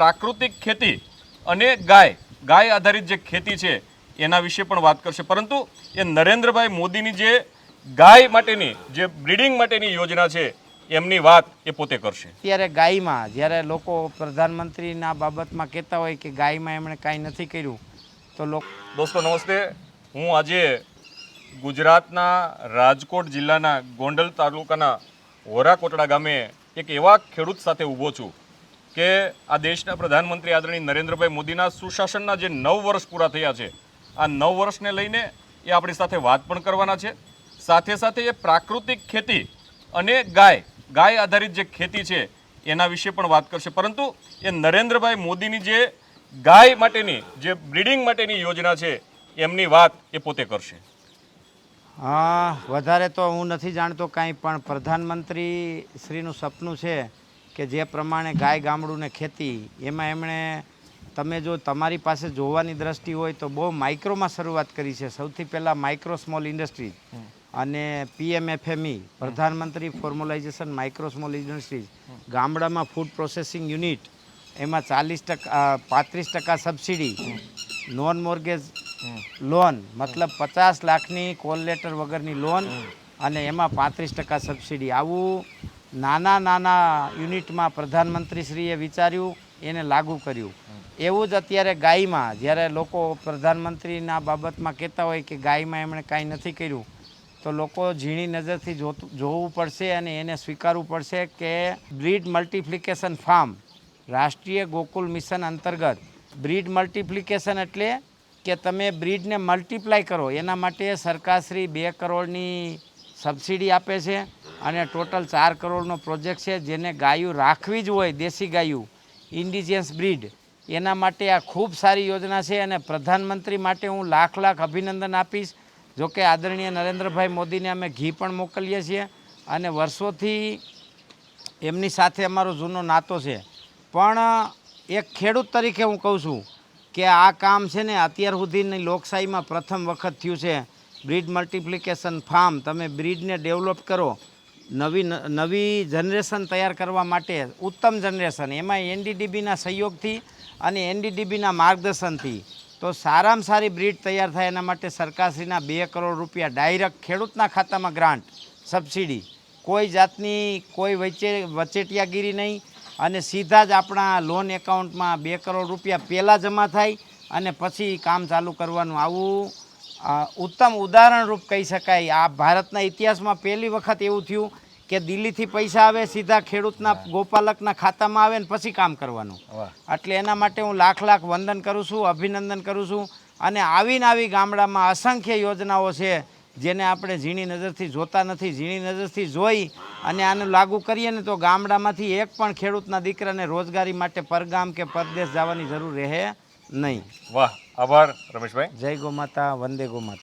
પ્રાકૃતિક ખેતી અને ગાય આધારિત જે ખેતી છે એના વિશે પણ વાત કરશે, પરંતુ એ નરેન્દ્રભાઈ મોદીની જે ગાય માટેની જે બ્રીડિંગ માટેની યોજના છે એમની વાત એ પોતે કરશે. અત્યારે ગાયમાં જ્યારે લોકો પ્રધાનમંત્રીના બાબતમાં કહેતા હોય કે ગાયમાં એમણે કાંઈ નથી કર્યું તો લોકો. દોસ્તો નમસ્તે, હું આજે ગુજરાતના રાજકોટ જિલ્લાના ગોંડલ તાલુકાના વોરાકોટડા ગામે એક એવા ખેડૂત સાથે ઊભો છું કે આ દેશના પ્રધાનમંત્રી આદરણીય નરેન્દ્રભાઈ મોદીના સુશાસનના જે 9 વર્ષ પૂરા થયા છે, આ 9 વર્ષને લઈને એ આપણી સાથે વાત પણ કરવાના છે. સાથે સાથે એ પ્રાકૃતિક ખેતી અને ગાય આધારિત જે ખેતી છે એના વિશે પણ વાત કરશે, પરંતુ એ નરેન્દ્રભાઈ મોદીની જે ગાય માટેની જે બ્રીડિંગ માટેની યોજના છે એમની વાત એ પોતે કરશે. હા, વધારે તો હું નથી જાણતો કાંઈ, પણ પ્રધાનમંત્રી શ્રીનું સપનું છે કે જે પ્રમાણે ગાય ગામડું ને ખેતી એમાં એમણે, તમે જો તમારી પાસે જોવાની દ્રષ્ટિ હોય તો બહુ માઇક્રોમાં શરૂઆત કરી છે. સૌથી પહેલાં માઇક્રો સ્મોલ ઇન્ડસ્ટ્રીઝ અને PMFME પ્રધાનમંત્રી ફોર્મલાઇઝેશન માઇક્રો સ્મોલ ઇન્ડસ્ટ્રીઝ, ગામડામાં ફૂડ પ્રોસેસિંગ યુનિટ, એમાં 35% સબસિડી, નોન મોર્ગેજ લોન મતલબ 50 લાખની કોલ લેટર વગરની લોન અને એમાં 35% સબસિડી. આવું નાના યુનિટમાં પ્રધાનમંત્રીશ્રીએ વિચાર્યું, એને લાગુ કર્યું. એવું જ અત્યારે ગાયમાં જ્યારે લોકો પ્રધાનમંત્રીના બાબતમાં કહેતા હોય કે ગાયમાં એમણે કાંઈ નથી કર્યું તો લોકો ઝીણી નજરથી જોવું પડશે અને એને સ્વીકારવું પડશે કે બ્રીડ મલ્ટિપ્લિકેશન ફાર્મ રાષ્ટ્રીય ગોકુલ મિશન અંતર્ગત બ્રીડ મલ્ટિપ્લિકેશન એટલે કે તમે બ્રીડને મલ્ટીપ્લાય કરો, એના માટે સરકારશ્રી 2 કરોડની સબસિડી આપે છે અને ટોટલ 4 કરોડનો પ્રોજેક્ટ છે. જેને ગાયું રાખવી જ હોય, દેશી ગાયું ઇન્ડિજિયસ બ્રીડ, એના માટે આ ખૂબ સારી યોજના છે અને પ્રધાનમંત્રી માટે હું લાખ અભિનંદન આપીશ. જોકે આદરણીય નરેન્દ્રભાઈ મોદીને અમે ઘી પણ મોકલીએ છીએ અને વર્ષોથી એમની સાથે અમારો જૂનો નાતો છે, પણ એક ખેડૂત તરીકે હું કહું છું કે આ કામ છે ને અત્યાર સુધીની લોકશાહીમાં પ્રથમ વખત થયું છે. બ્રીડ મલ્ટિપ્લિકેશન ફાર્મ, તમે બ્રીડને ડેવલપ કરો, નવી જનરેશન તૈયાર કરવા માટે ઉત્તમ જનરેશન, એમાં NDDBના સહયોગથી અને NDDBના માર્ગદર્શનથી તો સારામાં સારી બ્રીડ તૈયાર થાય એના માટે સરકારશ્રીના 2 કરોડ રૂપિયા ડાયરેક્ટ ખેડૂતના ખાતામાં ગ્રાન્ટ, સબસિડી, કોઈ જાતની કોઈ વચેટિયાગીરી નહીં અને સીધા જ આપણા લોન એકાઉન્ટમાં 2 કરોડ રૂપિયા પહેલાં જમા થાય અને પછી કામ ચાલુ કરવાનું. આવું ઉત્તમ ઉદાહરણરૂપ કહી શકાય. આ ભારતના ઇતિહાસમાં પહેલી વખત એવું થયું કે દિલ્હીથી પૈસા આવે, સીધા ખેડૂતના ગોપાલકના ખાતામાં આવે ને પછી કામ કરવાનું. એટલે એના માટે હું લાખ વંદન કરું છું, અભિનંદન કરું છું. અને આવી ગામડામાં અસંખ્ય યોજનાઓ છે જેને આપણે ઝીણી નજરથી જોતા નથી. ઝીણી નજરથી જોઈ અને આને લાગુ કરીએ ને તો ગામડામાંથી એક પણ ખેડૂતના દીકરાને રોજગારી માટે પરગામ કે પરદેશ જવાની જરૂર રહે નહીં. વાહ, આભાર રમેશભાઈ. જય ગૌ માતા, વંદે ગૌ માતા.